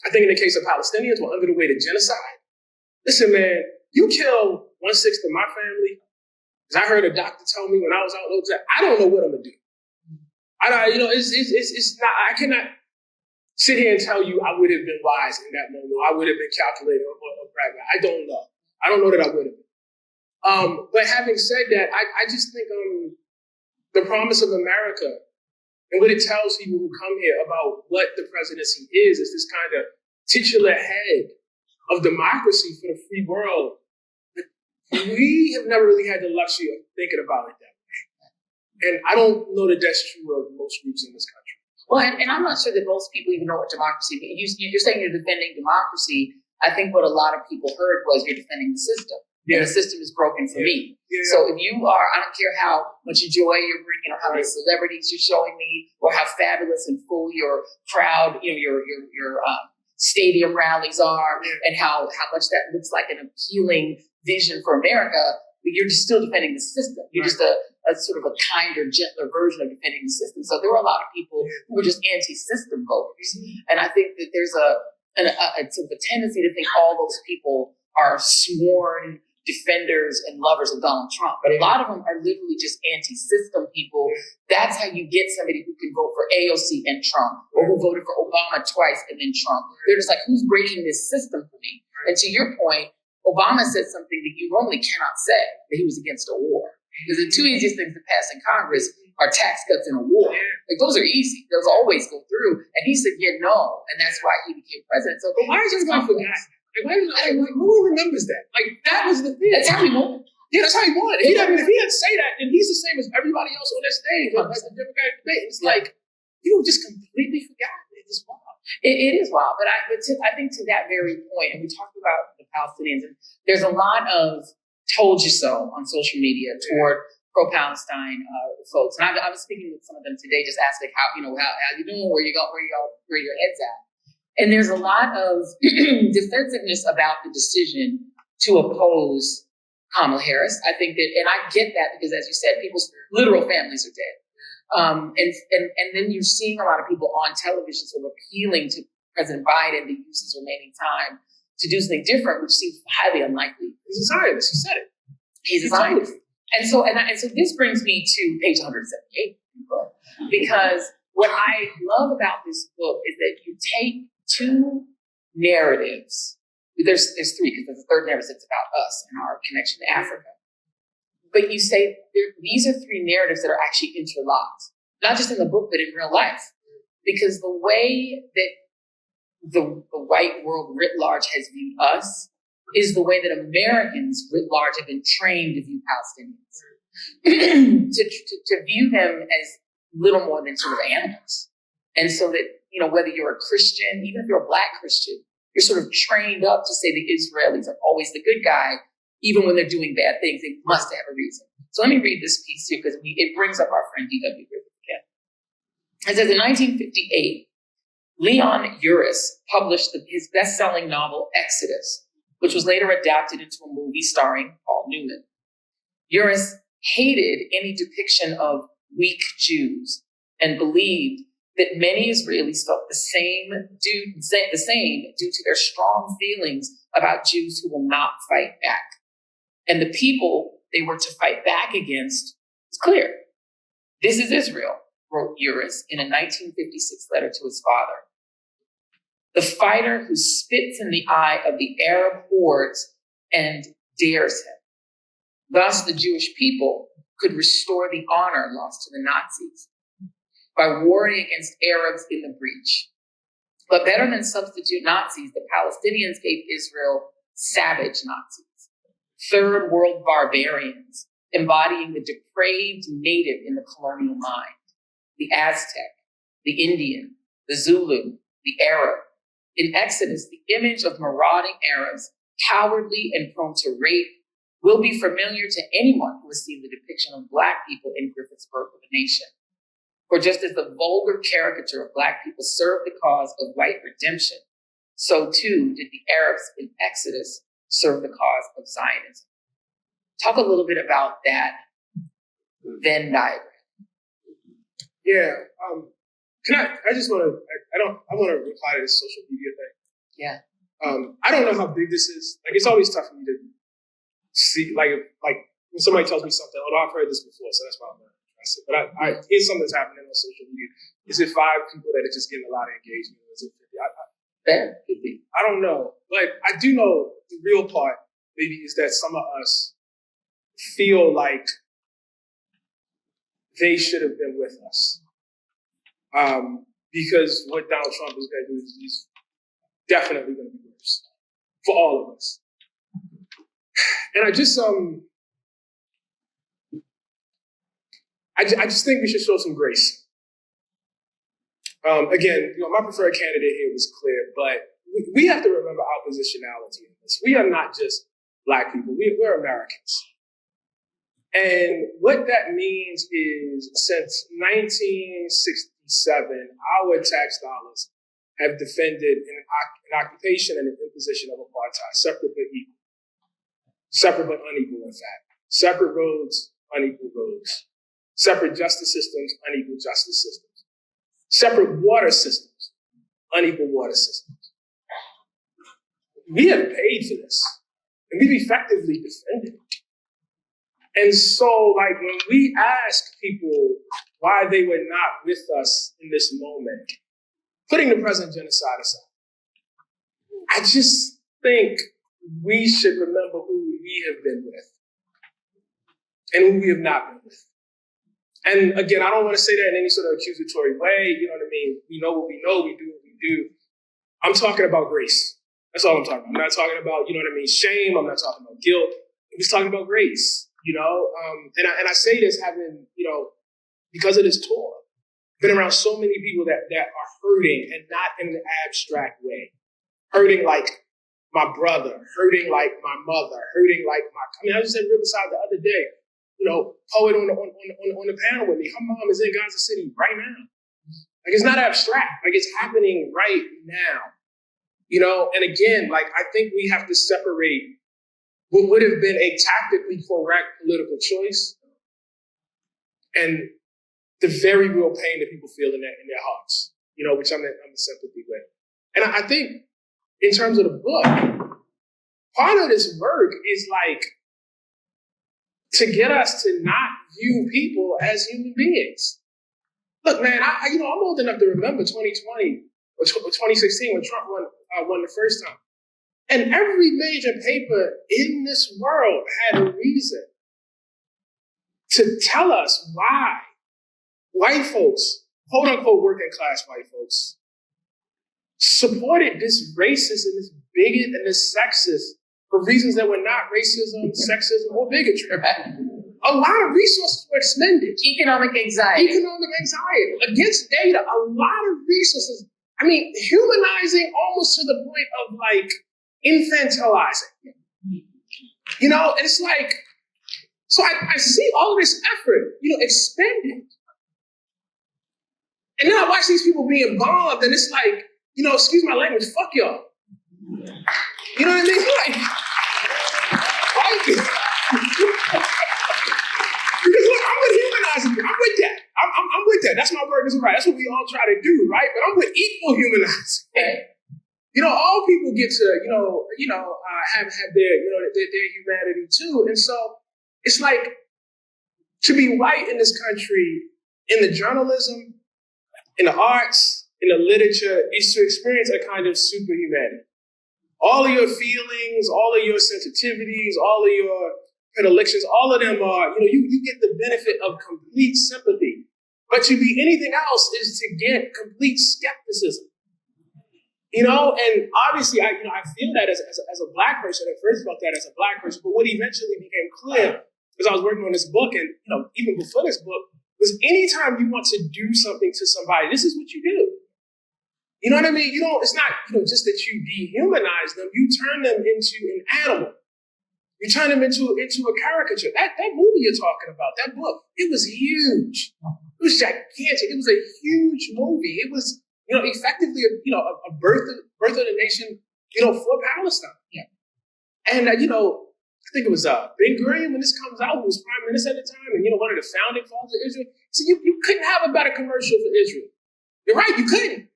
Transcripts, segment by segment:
I think in the case of Palestinians, we're under the weight of genocide. Listen, man, you kill 1/6 of my family. Because I heard a doctor tell me when I was out, I don't know what I'm gonna do. It's not. I cannot sit here and tell you I would have been wise in that moment. I would have been calculated or pragmatic. I don't know. I don't know that I would have been. But having said that, I just think the promise of America and what it tells people who come here about what the presidency is this kind of titular head of democracy for the free world. We have never really had the luxury of thinking about it that way. And I don't know that that's true of most groups in this country. Well, and I'm not sure that most people even know what democracy means. You're saying you're defending democracy. I think what a lot of people heard was you're defending the system. Yeah. And the system is broken for me. Yeah. So if you are, I don't care how much joy you're bringing or how many celebrities you're showing me or how fabulous and full your crowd, your stadium rallies are and how much that looks like an appealing vision for America, but you're just still defending the system. You're just a sort of a kinder, gentler version of defending the system. So there were a lot of people who were just anti-system voters. And I think that there's a sort of a tendency to think all those people are sworn defenders and lovers of Donald Trump. But a lot of them are literally just anti-system people. That's how you get somebody who can vote for AOC and Trump, or who voted for Obama twice and then Trump. They're just like, who's breaking this system for me? And to your point, Obama said something that you normally cannot say, that he was against a war. Because the two easiest things to pass in Congress are tax cuts and a war. Like, those are easy. Those always go through. And he said, yeah, no. And that's why he became president. So why is this guy forgot? Who remembers that? Like, that was the thing. That's how he won. Yeah, that's how he won. If he didn't say that, then he's the same as everybody else on that stage at the Democratic debate. It's like, you just completely forgot. It's wild. It is wild, but I think to that very point, and we talked about the Palestinians, and there's a lot of told you so on social media toward pro-Palestine folks. And I was speaking with some of them today, just asking how you doing, where your head's at. And there's a lot of defensiveness about the decision to oppose Kamala Harris. I think that, and I get that because, as you said, people's literal families are dead. And then you're seeing a lot of people on television sort of appealing to President Biden to use his remaining time to do something different, which seems highly unlikely. He's a Zionist. He said it. He's a Zionist. And so this brings me to page 178, because what I love about this book is that you take two narratives. There's three, because there's a third narrative that's about us and our connection to Africa. But you say these are three narratives that are actually interlocked, not just in the book, but in real life. Because the way that the white world writ large has viewed us is the way that Americans writ large have been trained to view Palestinians, to view them as little more than sort of animals. And so that, whether you're a Christian, even if you're a Black Christian, you're sort of trained up to say the Israelis are always the good guy. Even when they're doing bad things, they must have a reason. So let me read this piece here, because it brings up our friend D.W. Griffith again. It says, in 1958, Leon Uris published his best-selling novel, Exodus, which was later adapted into a movie starring Paul Newman. Uris hated any depiction of weak Jews and believed that many Israelis felt the same due to their strong feelings about Jews who will not fight back. And the people they were to fight back against was clear. This is Israel, wrote Uris in a 1956 letter to his father. The fighter who spits in the eye of the Arab hordes and dares him. Thus, the Jewish people could restore the honor lost to the Nazis by warring against Arabs in the breach. But better than substitute Nazis, the Palestinians gave Israel savage Nazis, third world barbarians, embodying the depraved native in the colonial mind, the Aztec, the Indian, the Zulu, the Arab. In Exodus, the image of marauding Arabs, cowardly and prone to rape, will be familiar to anyone who has seen the depiction of Black people in Griffith's Birth of a Nation. For just as the vulgar caricature of Black people served the cause of white redemption, so too did the Arabs in Exodus serve the cause of Zionism. Talk a little bit about that Venn diagram. Yeah. I want to reply to this social media thing. Yeah. I don't know how big this is. Like, it's always tough for me to see, like when somebody tells me something, although I've heard this before, so that's why I'm not interested. But I hear something that's happening on social media. Is it 5 people that are just getting a lot of engagement? Or is it 50? I don't know. But I do know the real part, maybe, is that some of us feel like they should have been with us. Because what Donald Trump is going to do is he's definitely going to be worse for all of us. And I just think we should show some grace. Again, my preferred candidate here was clear, but we have to remember our positionality in this. We are not just Black people. We're Americans. And what that means is, since 1967, our tax dollars have defended an occupation and an imposition of apartheid, separate but equal. Separate but unequal, in fact. Separate roads, unequal roads. Separate justice systems, unequal justice systems. Separate water systems, unequal water systems. We have paid for this, and we've effectively defended it. And so, like, when we ask people why they were not with us in this moment, putting the present genocide aside, I just think we should remember who we have been with and who we have not been with. And again, I don't want to say that in any sort of accusatory way. You know what I mean? We know what we know. We do what we do. I'm talking about grace. That's all I'm talking about. I'm not talking about, shame. I'm not talking about guilt. I'm just talking about grace, And I say this having, because of this tour, been around so many people that are hurting, and not in an abstract way. Hurting like my brother, hurting like my mother, hurting like I was in Riverside the other day, poet on the panel with me. Her mom is in Gaza City right now. Like, it's not abstract. Like, it's happening right now. And again, like, I think we have to separate what would have been a tactically correct political choice and the very real pain that people feel in their hearts, which I'm in sympathy with. And I think in terms of the book, part of this work is like to get us to not view people as human beings. Look, man, I'm old enough to remember 2020 or 2016 when Trump won the first time. And every major paper in this world had a reason to tell us why white folks, quote unquote working class white folks, supported this racist and this bigot and this sexist for reasons that were not racism, sexism, or bigotry. A lot of resources were expended. Economic anxiety. Against data, a lot of resources. Humanizing almost to the point of like infantilizing. And it's like, so I see all of this effort, expended. And then I watch these people being bombed, and it's like, excuse my language, fuck y'all. You know what I mean? Like, because look, I'm with humanizing you. I'm with that. I'm with that. That's my word is right. That's what we all try to do, right? But I'm with equal humanizing. All people get to, have their humanity too. And so it's like, to be white in this country, in the journalism, in the arts, in the literature, is to experience a kind of superhumanity. All of your feelings, all of your sensitivities, all of your predilections, all of them are, you get the benefit of complete sympathy. But to be anything else is to get complete skepticism. And obviously I feel that as a Black person. I first felt that as a Black person, but what eventually became clear as I was working on this book, and even before this book, was anytime you want to do something to somebody, this is what you do. You know what I mean? It's not just that you dehumanize them, you turn them into an animal. You turn them into a caricature. That movie you're talking about, that book, it was huge. It was gigantic. It was a huge movie. It was, effectively a birth of the nation, for Palestine. Yeah. And I think it was Ben Gurion, when this comes out, who was prime minister at the time, and one of the founding fathers of Israel. So you couldn't have a better commercial for Israel. You're right, you couldn't.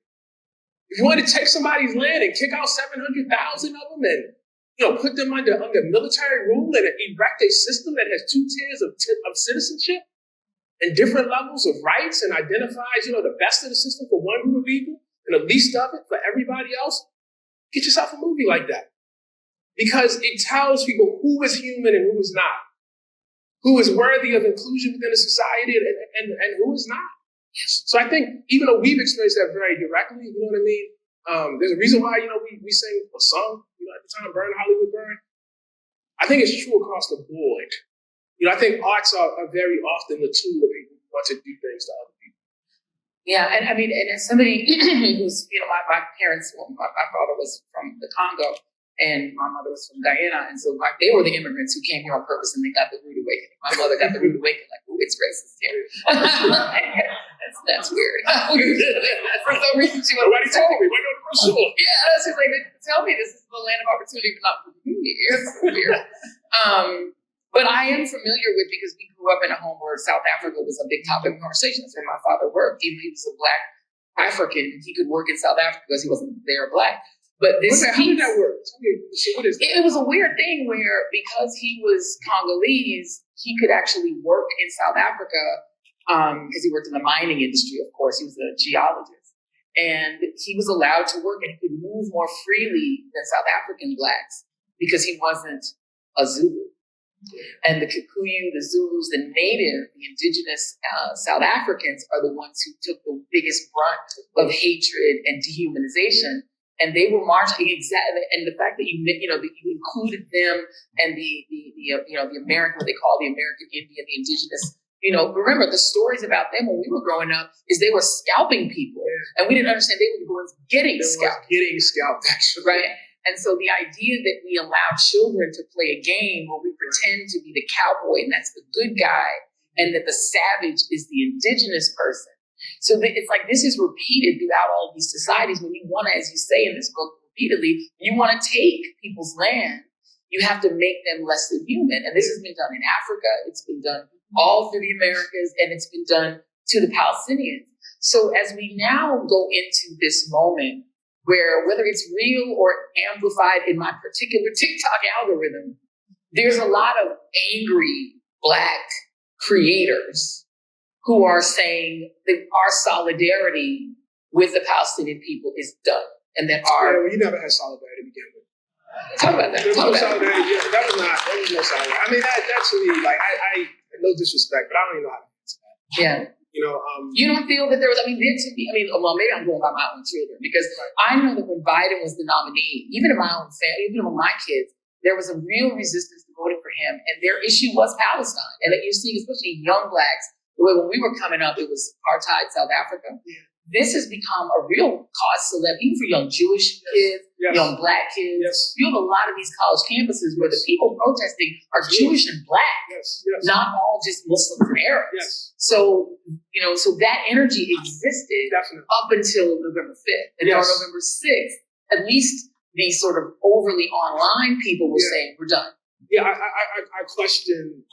If you want to take somebody's land and kick out 700,000 of them and, put them under military rule and erect a system that has two tiers of citizenship and different levels of rights and identifies, the best of the system for one group of people and the least of it for everybody else, get yourself a movie like that. Because it tells people who is human and who is not, who is worthy of inclusion within a society and who is not. So I think even though we've experienced that very directly, you know what I mean? There's a reason why, we sing a song, at the time, Burn Hollywood Burn. I think it's true across the board. I think arts are very often the tool of people who want to do things to other people. Yeah, and I mean, and as somebody who's, my parents, my father was from the Congo, and my mother was from Guyana, and so they were the immigrants who came here on purpose, and they got the rude awakening. My mother got the rude awakening, like, oh, it's racist here. that's weird. For some reason, she went, tell me, why don't you sure? Yeah, she's like, tell me this is the land of opportunity, but not for me. It's weird. But I am familiar with, because we grew up in a home where South Africa was a big topic of conversation. That's where my father worked. Even though he was a Black African, he could work in South Africa because he wasn't there Black. But this how did that work? What is that? It was a weird thing where, because he was Congolese, he could actually work in South Africa because he worked in the mining industry, of course. He was a geologist. And he was allowed to work, and he could move more freely than South African Blacks because he wasn't a Zulu. And the Kikuyu, the Zulus, the native, the indigenous South Africans are the ones who took the biggest brunt of hatred and dehumanization. And they were marginalized, exactly. And the fact that you included them and the American, what they call the American Indian, the indigenous, remember the stories about them when we were growing up is they were scalping people, and we didn't understand they were the ones getting scalped. Actually. Right. And so the idea that we allow children to play a game where we pretend to be the cowboy and that's the good guy, and that the savage is the indigenous person. So it's like this is repeated throughout all of these societies. When you want to, as you say in this book repeatedly, you want to take people's land, you have to make them less than human. And this has been done in Africa. It's been done all through the Americas, and it's been done to the Palestinians. So as we now go into this moment where, whether it's real or amplified in my particular TikTok algorithm, there's a lot of angry Black creators who are saying that our solidarity with the Palestinian people is done. And that you never had solidarity to begin with. Talk about that. There was no solidarity. Yeah, there was no solidarity. I mean, that's really, like, I no disrespect, but I don't even know how to answer that. Yeah. You don't feel that there was, maybe I'm going by my own children, because I know that when Biden was the nominee, even in my own family, even with my kids, there was a real resistance to voting for him. And their issue was Palestine. And that you're seeing, especially young Blacks, the way when we were coming up, it was apartheid South Africa. Yeah. This has become a real cause célèbre, even for young Jewish kids, young Black kids. Yes. You have a lot of these college campuses where the people protesting are Jewish and Black, not all just Muslims and Arabs. Yes. So, so that energy existed up until November 5th. And on November 6th, at least the sort of overly online people were saying, we're done. Yeah, I question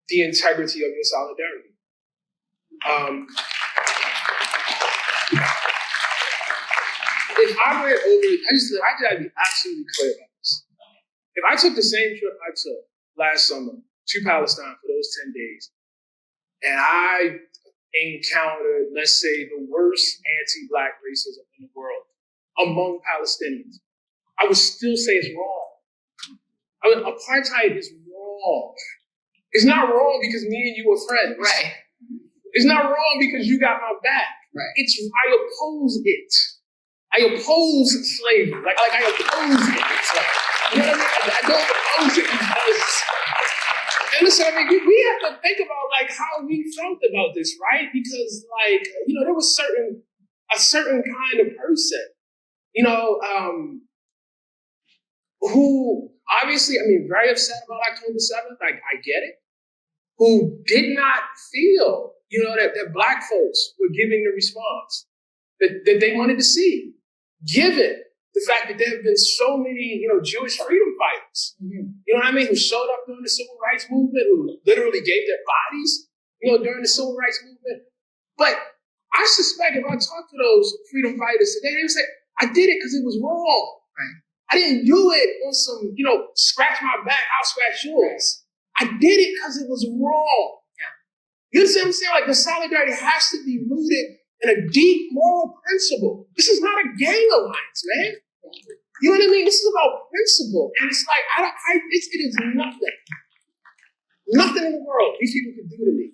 the integrity of your solidarity. If I went over, I gotta be absolutely clear about this. If I took the same trip I took last summer to Palestine for those 10 days, and I encountered, let's say, the worst anti-Black racism in the world among Palestinians, I would still say it's wrong. Apartheid is wrong. It's not wrong because me and you are friends. Right. It's not wrong because you got my back. Right. I oppose it. I oppose slavery. Like I oppose it. You know what I mean? I don't oppose it because. And listen, we have to think about how we felt about this, right? Because there was a certain kind of person, who obviously, very upset about October 7th. I get it. Who did not feel, that Black folks were giving the response that they wanted to see, given the fact that there have been so many, Jewish freedom fighters, who showed up during the Civil Rights Movement, who literally gave their bodies, during the Civil Rights Movement. But I suspect if I talk to those freedom fighters today, they would say, I did it because it was wrong. Right. I didn't do it on some, scratch my back, I'll scratch yours. I did it because it was wrong. Yeah. You see what I'm saying? Like, the solidarity has to be rooted in a deep moral principle. This is not a gang alliance, man. You know what I mean? This is about principle. And it's like, it is nothing. Nothing in the world these people could do to me.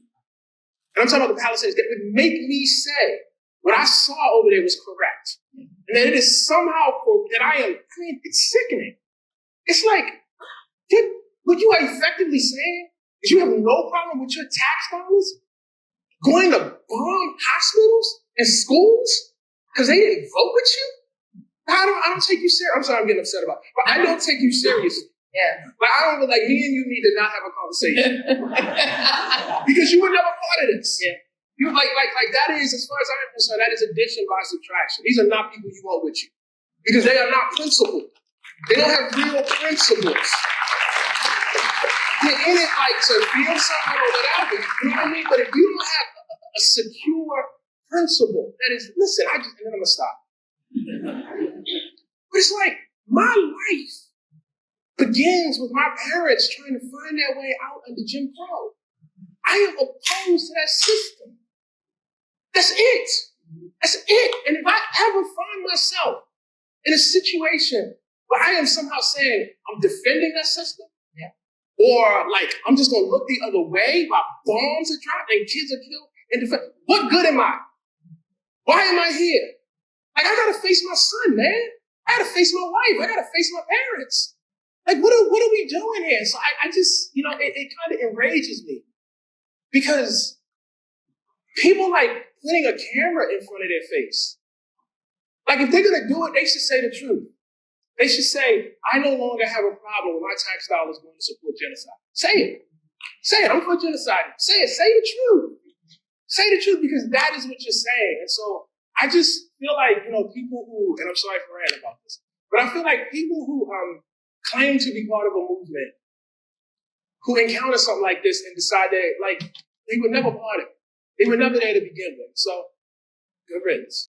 And I'm talking about the Palestinians that would make me say what I saw over there was correct. And that it is somehow it's sickening. It's like, what you are effectively saying is you have no problem with your tax dollars going to bomb hospitals and schools because they didn't vote with you? I don't take you serious. I'm sorry, I'm getting upset about it. But I don't take you seriously. Yeah. Like, I don't like, me and you need to not have a conversation. Because you were never part of this. Yeah. You like that is, as far as I'm concerned, that is addition by subtraction. These are not people you want with you. Because they are not principled. They don't have real principles. They're in it like to feel something or whatever. You know what I mean? But if you don't have a secure principle, that is, listen, and then I'm gonna stop. But it's like, my life begins with my parents trying to find their way out under Jim Crow. I am opposed to that system. That's it. That's it. And if I ever find myself in a situation where I am somehow saying I'm defending that system, or like I'm just gonna look the other way while bombs are dropped and kids are killed and what good am I? Why am I here? Like, I gotta face my son, man. I gotta face my wife. I gotta face my parents. Like, what are we doing here? So I just, it kind of enrages me because people like putting a camera in front of their face. Like, if they're gonna do it, they should say the truth. They should say, I no longer have a problem with my tax dollars going to support genocide. Say it. Say it. I'm for genocide. Say it. Say the truth. Say the truth, because that is what you're saying. And so I just feel like, people who, and I'm sorry for ranting about this, but I feel like people who claim to be part of a movement, who encounter something like this and decide they were never part of it. They were never there to begin with. So, good riddance.